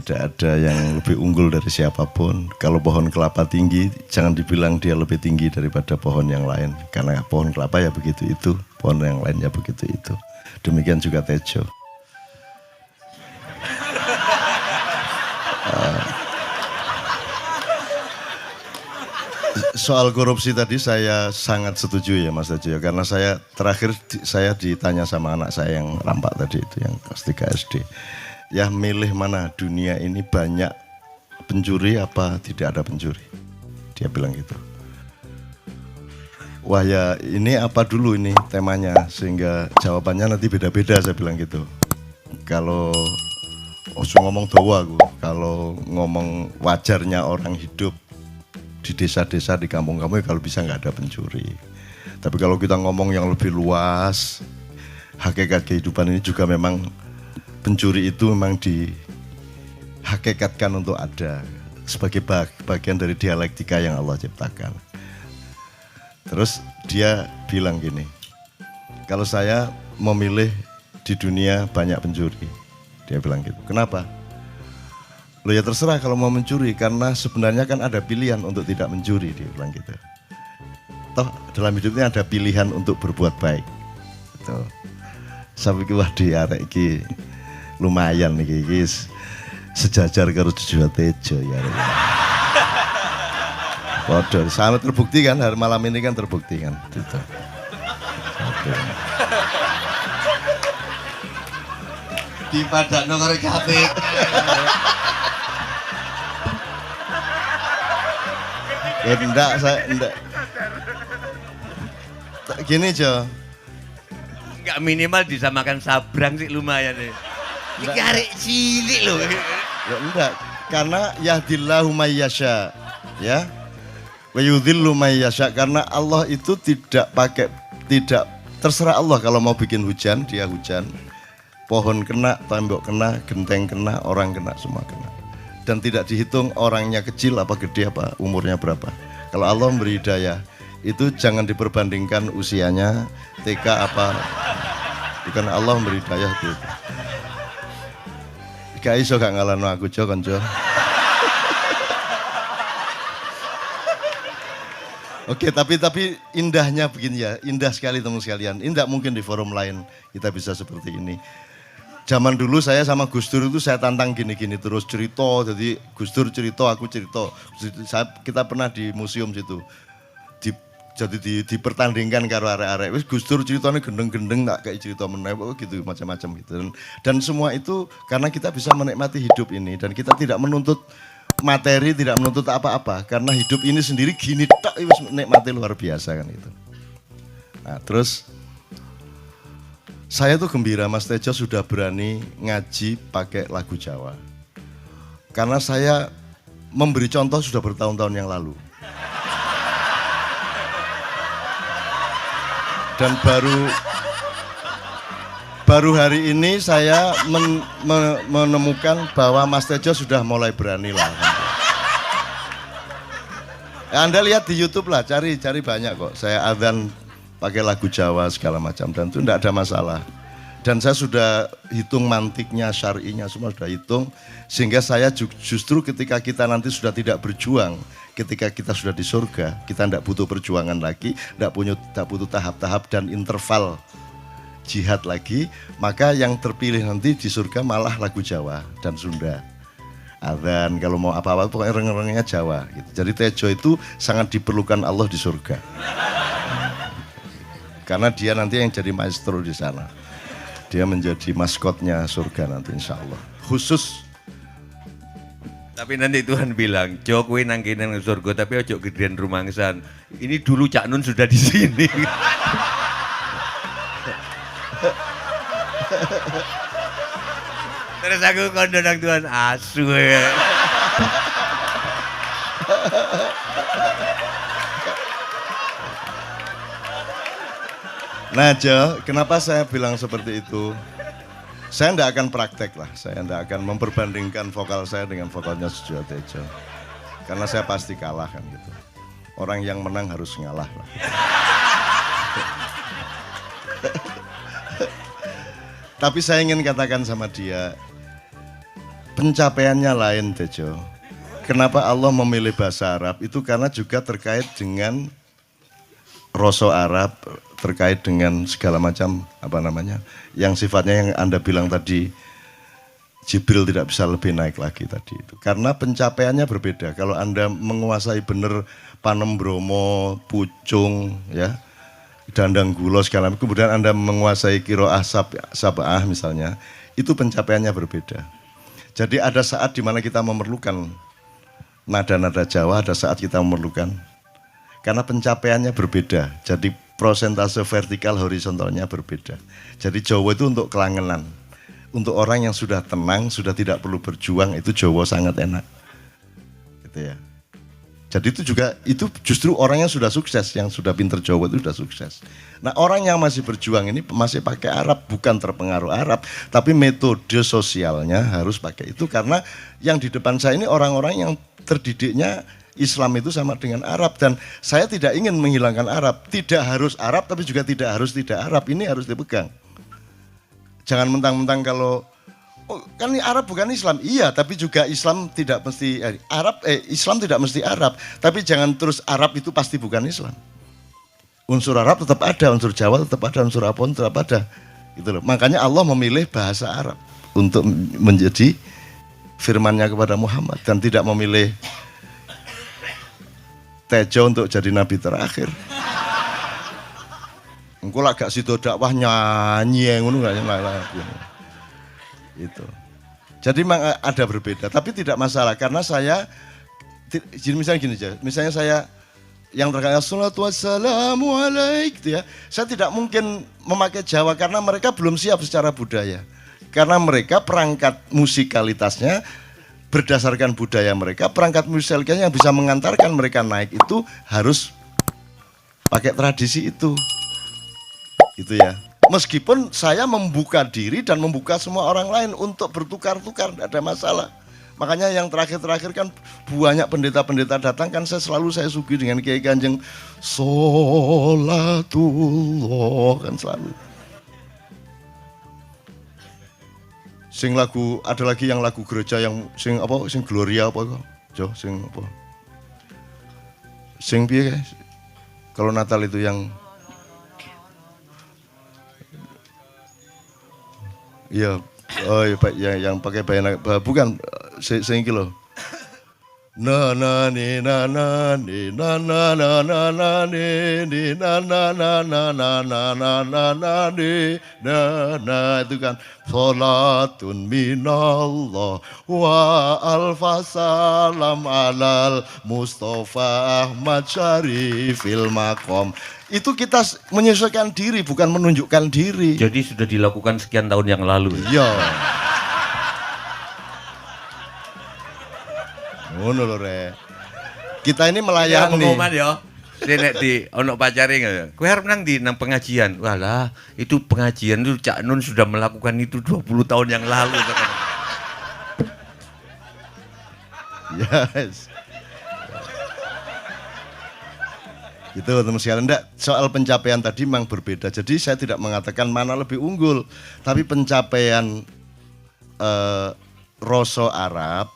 Tidak ada yang lebih unggul dari siapapun. Kalau pohon kelapa tinggi, jangan dibilang dia lebih tinggi daripada pohon yang lain. Karena pohon kelapa ya begitu itu, pohon yang lain ya begitu itu. Demikian juga Tejo. Soal korupsi tadi saya sangat setuju ya Mas Tejo. Karena saya terakhir saya ditanya sama anak saya yang rampak tadi itu, yang kelas 3 SD. Ya milih mana, dunia ini banyak pencuri apa tidak ada pencuri. Dia bilang gitu. Wah ya ini apa dulu ini temanya, sehingga jawabannya nanti beda-beda, saya bilang gitu. Kalau ngomong dawa aku, kalau ngomong wajarnya orang hidup di desa-desa, di kampung-kampung, kalau bisa nggak ada pencuri. Tapi kalau kita ngomong yang lebih luas, hakikat kehidupan ini juga memang pencuri itu memang dihakikatkan untuk ada sebagai bagian dari dialektika yang Allah ciptakan. Terus dia bilang gini, kalau saya memilih di dunia banyak pencuri, dia bilang gitu. Kenapa? Loh ya terserah kalau mau mencuri, karena sebenarnya kan ada pilihan untuk tidak mencuri, dia bilang gitu. Toh dalam hidupnya ada pilihan untuk berbuat baik. Gitu. Saya pikir wah di arek iki lumayan nih guys, sejajar karo Jojo Tejo ya. Waduh, sangat terbukti kan hari malam ini kan terbukti kan. Gitu. Di padakno karo KPK. Enggak, saya enggak. Gini Jo. Enggak minimal disamakan sabrang sih lumayan nih. Iki arek cilik loh. Ya enggak, karena yahdillahu may yasha, ya. Wa yudhillu may yasha, karena Allah itu tidak terserah Allah kalau mau bikin hujan, dia hujan. Pohon kena, tembok kena, genteng kena, orang kena, semua kena. Dan tidak dihitung orangnya kecil apa gede apa umurnya berapa. Kalau Allah memberi hidayah, itu jangan diperbandingkan usianya TK apa. Bukan Allah memberi hidayah itu. Gak iso gak ngalahno aku Jo konco. Oke, tapi indahnya begini ya, indah sekali teman sekalian. Indah mungkin di forum lain kita bisa seperti ini. Zaman dulu saya sama Gus Dur itu saya tantang gini-gini terus cerita, jadi Gus Dur cerita, aku cerita. Kita pernah di museum situ. Jadi dipertandingkan karo arek-arek. Wis Gus Dur ceritanya gendeng-gendeng tak kayak cerita meneh gitu macam-macam gitu. Dan semua itu karena kita bisa menikmati hidup ini dan kita tidak menuntut materi, tidak menuntut apa-apa karena hidup ini sendiri gini tok wis menikmati luar biasa kan itu. Nah, terus saya tuh gembira Mas Tejo sudah berani ngaji pakai lagu Jawa. Karena saya memberi contoh sudah bertahun-tahun yang lalu. Dan baru hari ini saya menemukan bahwa Mas Tejo sudah mulai berani lah. Anda lihat di YouTube lah, cari banyak kok. Saya adzan pakai lagu Jawa segala macam dan itu tidak ada masalah. Dan saya sudah hitung mantiknya, syar'inya semua sudah hitung. Sehingga saya justru ketika kita nanti sudah tidak berjuang, ketika kita sudah di surga, kita tidak butuh perjuangan lagi, tidak butuh tahap-tahap dan interval jihad lagi, maka yang terpilih nanti di surga malah lagu Jawa dan Sunda. Adzan, kalau mau apa-apa pokoknya reng-rengnya Jawa. Gitu. Jadi Tejo itu sangat diperlukan Allah di surga. Karena dia nanti yang jadi maestro di sana. Dia menjadi maskotnya surga nanti insya Allah. Khusus. Tapi nanti Tuhan bilang, Jokowi nang kene nang surga tapi ojo gedean rumangsan. Ini dulu Cak Nun sudah di sini. Terus aku kondo nang Tuhan asu ya. Nah Jo, kenapa saya bilang seperti itu? Saya tidak akan praktek lah, saya tidak akan memperbandingkan vokal saya dengan vokalnya Jojo Tejo. Karena saya pasti kalah kan gitu. Orang yang menang harus ngalah lah. Tapi saya ingin katakan sama dia, pencapaiannya lain Tejo. Kenapa Allah memilih bahasa Arab? Itu karena juga terkait dengan rasa Arab, terkait dengan segala macam yang sifatnya yang Anda bilang tadi, Jibril tidak bisa lebih naik lagi tadi itu. Karena pencapaiannya berbeda. Kalau Anda menguasai benar Panem Bromo, Pucung, ya, Dandang Gulo segala macam, kemudian Anda menguasai Qiraah Sab'ah misalnya, itu pencapaiannya berbeda. Jadi ada saat di mana kita memerlukan nada-nada Jawa, ada saat kita memerlukan, karena pencapaiannya berbeda. Jadi prosentase vertikal horizontalnya berbeda. Jadi Jawa itu untuk kelangenan. Untuk orang yang sudah tenang, sudah tidak perlu berjuang, itu Jawa sangat enak. Gitu ya. Jadi itu justru orang yang sudah sukses, yang sudah pinter Jawa itu sudah sukses. Nah, orang yang masih berjuang ini masih pakai Arab, bukan terpengaruh Arab, tapi metode sosialnya harus pakai itu, karena yang di depan saya ini orang-orang yang terdidiknya Islam itu sama dengan Arab, dan saya tidak ingin menghilangkan Arab. Tidak harus Arab, tapi juga tidak harus tidak Arab. Ini harus dipegang. Jangan mentang-mentang kalau oh, kan ini Arab bukan Islam. Iya, tapi juga Islam tidak mesti Islam tidak mesti Arab. Tapi jangan terus Arab itu pasti bukan Islam. Unsur Arab tetap ada, unsur Jawa tetap ada, unsur apapun tetap ada. Gitu loh. Makanya Allah memilih bahasa Arab untuk menjadi firman-Nya kepada Muhammad, dan tidak memilih Tejo untuk jadi nabi terakhir. Engko lak gak sido dakwah nyanyi ngono gak itu. Jadi memang ada berbeda, tapi tidak masalah karena saya misalnya gini aja. Misalnya saya yang terkait salatu wassalamu alaik gitu ya. Saya tidak mungkin memakai Jawa karena mereka belum siap secara budaya. Karena mereka perangkat musikalitasnya berdasarkan budaya mereka, perangkat musikalitasnya yang bisa mengantarkan mereka naik itu harus pakai tradisi itu. Gitu ya. Meskipun saya membuka diri dan membuka semua orang lain untuk bertukar-tukar, tidak ada masalah. Makanya yang terakhir-terakhir kan banyak pendeta-pendeta datang, kan saya suguhi dengan Kiai Kanjeng Sholatullah, kan selalu. Sing lagu, ada lagi yang lagu gereja yang sing Gloria apa kok? Jo, sing apa? Sing piye guys? Kalau Natal itu yang iya, oh iya, yang pakai bayana, bukan sing iki lho. Na na ni na na ni na na na na na ni na na na na na na na na na ni na itu kan salatun minallah wa alfasalam alal Mustafa Ahmad Syarifil Maqam. Itu kita menyesuaikan diri, bukan menunjukkan diri. Jadi sudah dilakukan sekian tahun yang lalu. Iya. Ngono lho Rek. Kita ini melayani. Pengumuman ya. Nek di ono pacare ya. Kowe arep nang ndi nang pengajian? Walah, itu pengajian itu Cak Nun sudah melakukan itu 20 tahun yang lalu. Yes. Itu teman sekalian, enggak, soal pencapaian tadi memang berbeda. Jadi saya tidak mengatakan mana lebih unggul, tapi pencapaian rasa Arab,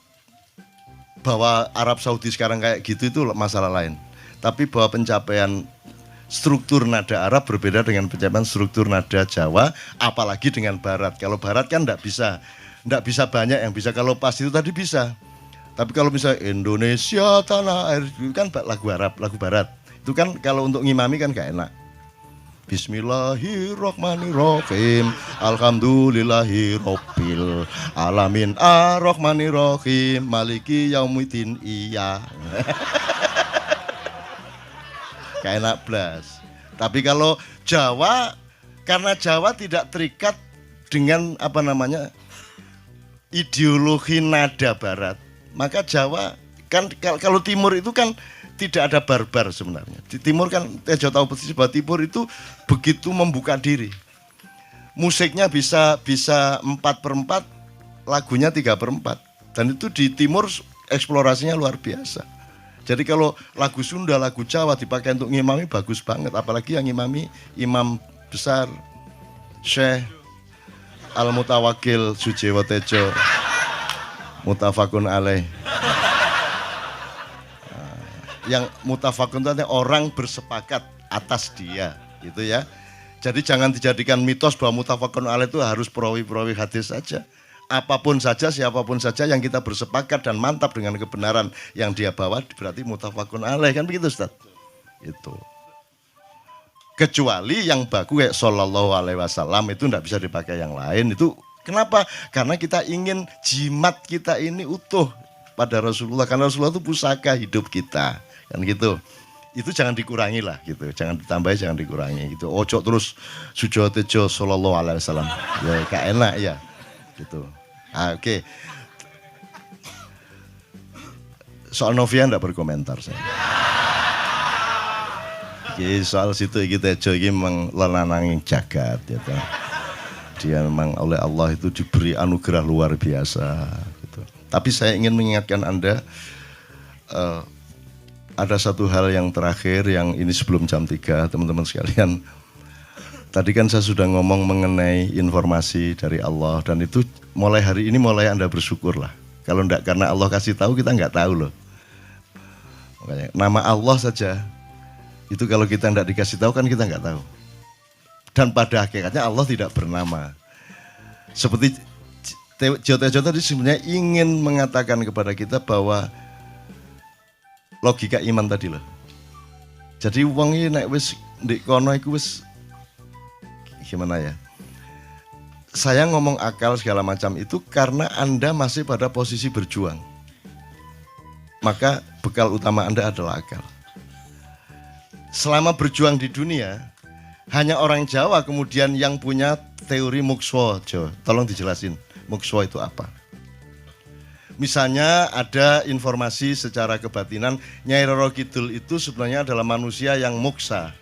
bahwa Arab Saudi sekarang kayak gitu itu masalah lain. Tapi bahwa pencapaian struktur nada Arab berbeda dengan pencapaian struktur nada Jawa, apalagi dengan Barat. Kalau Barat kan enggak bisa banyak yang bisa. Kalau pas itu tadi bisa. Tapi kalau misalnya Indonesia tanah air itu kan lagu Arab, lagu Barat. Itu kan kalau untuk ngimami kan gak enak. Bismillahirrahmanirrahim. Alhamdulillahirabbil alamin. Arrahmanirrahim. Maliki yaumiddin. Iya. Gak enak blas. Tapi kalau Jawa, karena Jawa tidak terikat dengan ideologi nada Barat, maka Jawa kan kalau Timur itu kan tidak ada barbar sebenarnya. Di Timur kan Tejo tahu persis bahwa Timur itu begitu membuka diri. Musiknya bisa 4/4, lagunya 3/4. Dan itu di Timur eksplorasinya luar biasa. Jadi kalau lagu Sunda, lagu Jawa dipakai untuk ngimami bagus banget. Apalagi yang ngimami imam besar Syekh Al-Mutawakil Sujiwo Tejo. Mutafakun alaih. Yang mutafakun itu artinya orang bersepakat atas dia, gitu ya. Jadi jangan dijadikan mitos bahwa mutafakun alaih itu harus perawi-perawi hadis saja. Apapun saja, siapapun saja yang kita bersepakat dan mantap dengan kebenaran yang dia bawa berarti mutafakun alaih, kan begitu Ustaz? Itu. Kecuali yang baku kayak sallallahu alaihi wasallam itu enggak bisa dipakai yang lain. Itu kenapa? Karena kita ingin jimat kita ini utuh pada Rasulullah, karena Rasulullah itu pusaka hidup kita, kan gitu. Itu jangan dikurangi lah gitu, jangan ditambahi, jangan dikurangi gitu. Ojo terus sujo tejo sallallahu alaihi wasallam, ya gak enak ya, gitu. Oke. Soal Novia enggak berkomentar saya. Oke, soal situ kita tejo ini memang lananging jagat ya. Dia memang oleh Allah itu diberi anugerah luar biasa gitu. Tapi saya ingin mengingatkan Anda ada satu hal yang terakhir yang ini sebelum jam 3 teman-teman sekalian. Tadi kan saya sudah ngomong mengenai informasi dari Allah dan itu mulai hari ini mulai Anda bersyukur lah. Kalau enggak karena Allah kasih tahu kita enggak tahu loh. Makanya nama Allah saja itu kalau kita enggak dikasih tahu kan kita enggak tahu. Dan pada hakikatnya Allah tidak bernama. Seperti Jotejo tadi sebenarnya ingin mengatakan kepada kita bahwa logika iman tadi loh. Jadi wong ini nek wis ndek kono iku wis gimana ya? Saya ngomong akal segala macam itu karena Anda masih pada posisi berjuang. Maka bekal utama Anda adalah akal. Selama berjuang di dunia, hanya orang Jawa kemudian yang punya teori mukswa. Tolong dijelasin, mukswa itu apa? Misalnya ada informasi secara kebatinan, Nyai Roro Kidul itu sebenarnya adalah manusia yang muksa.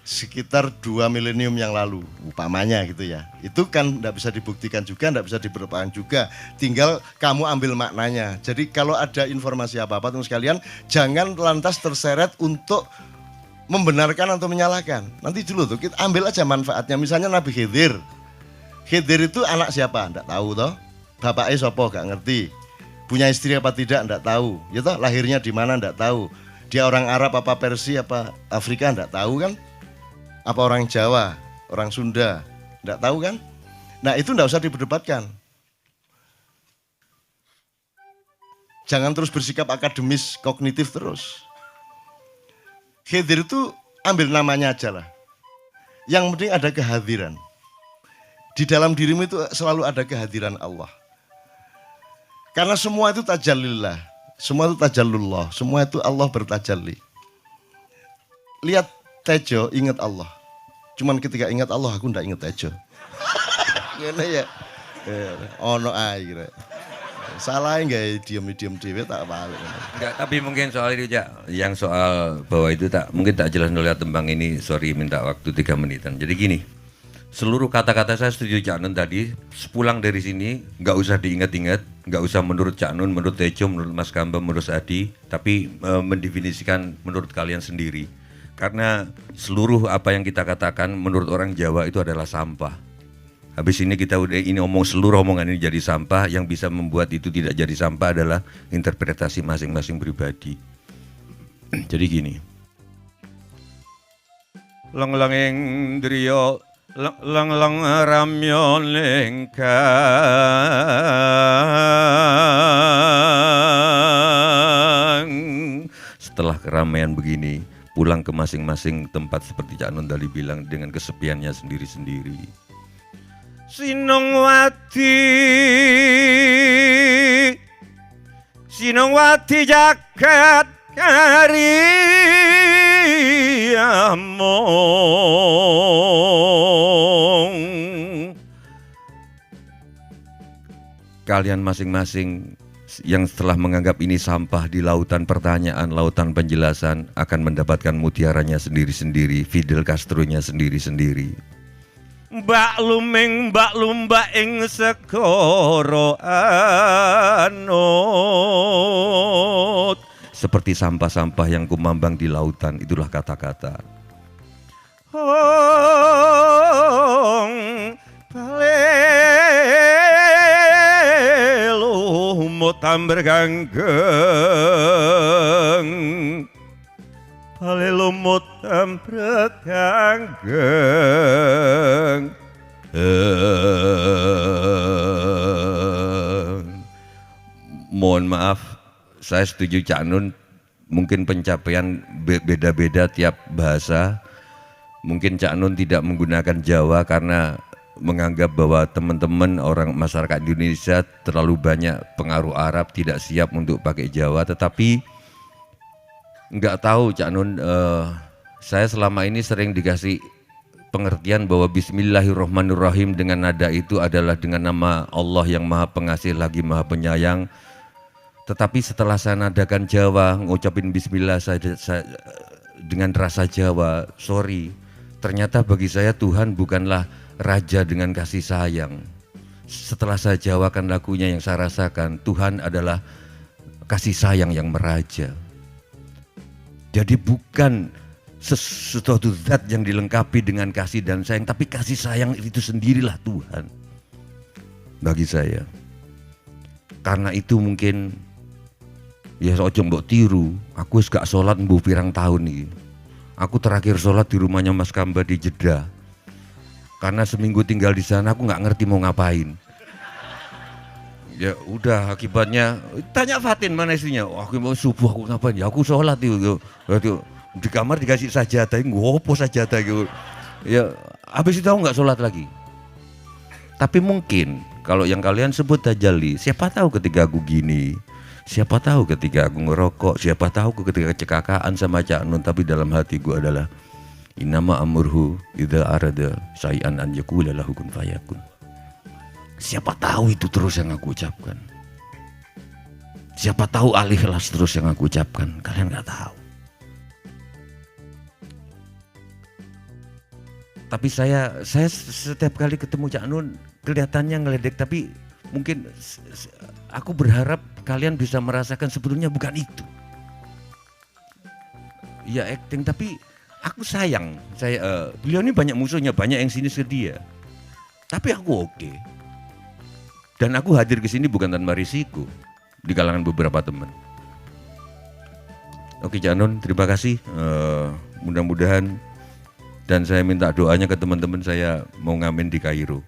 Sekitar 2 milenium yang lalu, upamanya gitu ya. Itu kan tidak bisa dibuktikan juga, tidak bisa diperlukan juga. Tinggal kamu ambil maknanya. Jadi kalau ada informasi apa-apa teman sekalian, jangan lantas terseret untuk membenarkan atau menyalahkan. Nanti dulu tuh kita ambil aja manfaatnya. Misalnya Nabi Khidir. Khidir itu anak siapa? Enggak tahu toh. Bapaknya sopo gak ngerti. Punya istri apa tidak enggak tahu. Ya toh lahirnya di mana enggak tahu. Dia orang Arab apa Persia apa Afrika enggak tahu kan? Apa orang Jawa, orang Sunda, enggak tahu kan? Nah, itu enggak usah diperdebatkan. Jangan terus bersikap akademis, kognitif terus. Khidir itu ambil namanya aja lah. Yang penting ada kehadiran. Di dalam dirimu itu selalu ada kehadiran Allah. Karena semua itu tajallillah. Semua itu tajallullah. Semua itu Allah bertajalli. Lihat Tejo, ingat Allah. Cuman ketika ingat Allah, aku ndak ingat Tejo. Gimana ya? Ono ae kira. Salah enggak diam-diam dhewe tak balik. Enggak, tapi mungkin soal itu Cak, yang soal bahwa itu tak mungkin tak jelas melihat tembang ini, sorry minta waktu 3 menitan. Jadi gini, seluruh kata-kata saya setuju Cak Nun tadi, sepulang dari sini nggak usah diingat-ingat, nggak usah menurut Cak Nun, menurut Tejo, menurut Mas Kamba, menurut Adi, tapi mendefinisikan menurut kalian sendiri. Karena seluruh apa yang kita katakan menurut orang Jawa itu adalah sampah. Habis ini kita udah ini omong seluruh omongan ini jadi sampah, yang bisa membuat itu tidak jadi sampah adalah interpretasi masing-masing pribadi. Jadi gini. Lang-langing driya lang-lang ramyon lengkang. Setelah keramaian begini, pulang ke masing-masing tempat seperti Cak Nun tadi bilang dengan kesepiannya sendiri-sendiri. Sinongwati jagat kariyamong. Kalian masing-masing yang setelah menganggap ini sampah di lautan pertanyaan, lautan penjelasan akan mendapatkan mutiaranya sendiri-sendiri, Fidel Castro-nya sendiri-sendiri. Mbak lumba ing sekoro anut. Seperti sampah-sampah yang kumambang di lautan, itulah kata-kata. Hong palelu lumut tamberganggeng pale lumut tamberganggeng mohon maaf, saya setuju Cak Nun, mungkin pencapaian beda-beda tiap bahasa. Mungkin Cak Nun tidak menggunakan Jawa karena menganggap bahwa teman-teman orang masyarakat Indonesia terlalu banyak pengaruh Arab, tidak siap untuk pakai Jawa. Tetapi nggak tahu Cak Nun, saya selama ini sering dikasih pengertian bahwa Bismillahirrahmanirrahim dengan nada itu adalah dengan nama Allah yang Maha Pengasih lagi Maha Penyayang. Tetapi setelah saya nadakan Jawa, ngucapin Bismillah saya dengan rasa Jawa, sorry, ternyata bagi saya Tuhan bukanlah raja dengan kasih sayang. Setelah saya jawakan lagunya yang saya rasakan, Tuhan adalah kasih sayang yang meraja. Jadi bukan sesuatu zat yang dilengkapi dengan kasih dan sayang, tapi kasih sayang itu sendirilah Tuhan bagi saya. Karena itu mungkin ya ojo mbok tiru, aku wis gak sholat mbuh pirang tahun nih. Aku terakhir sholat di rumahnya Mas Kamba di Jeddah. Karena seminggu tinggal di sana aku nggak ngerti mau ngapain. Ya udah akibatnya tanya Fatin mana istrinya. Oh, aku mau subuh aku ngapain? Ya aku sholat itu. Di kamar dikasih sajadah, ngopo sajadah gitu. Ya habis itu aku nggak sholat lagi. Tapi mungkin kalau yang kalian sebut tajalli, siapa tahu ketika aku gini, siapa tahu ketika aku ngerokok, siapa tahu ketika kecelakaan sama Cak Nun, tapi dalam hatiku adalah innama amurhu idza arada syai'an an yaqula lahu kun fayakun. Siapa tahu itu terus yang aku ucapkan. Siapa tahu al-ikhlas terus yang aku ucapkan. Kalian nggak tahu. Tapi saya setiap kali ketemu Cak Nun kelihatannya ngeledek, tapi mungkin aku berharap kalian bisa merasakan sebetulnya bukan itu. Ya acting, tapi aku sayang. Beliau ini banyak musuhnya, banyak yang sinis ke dia. Tapi aku oke. Dan aku hadir ke sini bukan tanpa risiko di kalangan beberapa teman. Oke Cak Nun, terima kasih. Mudah-mudahan dan saya minta doanya ke teman-teman saya mau ngamen di Kairo.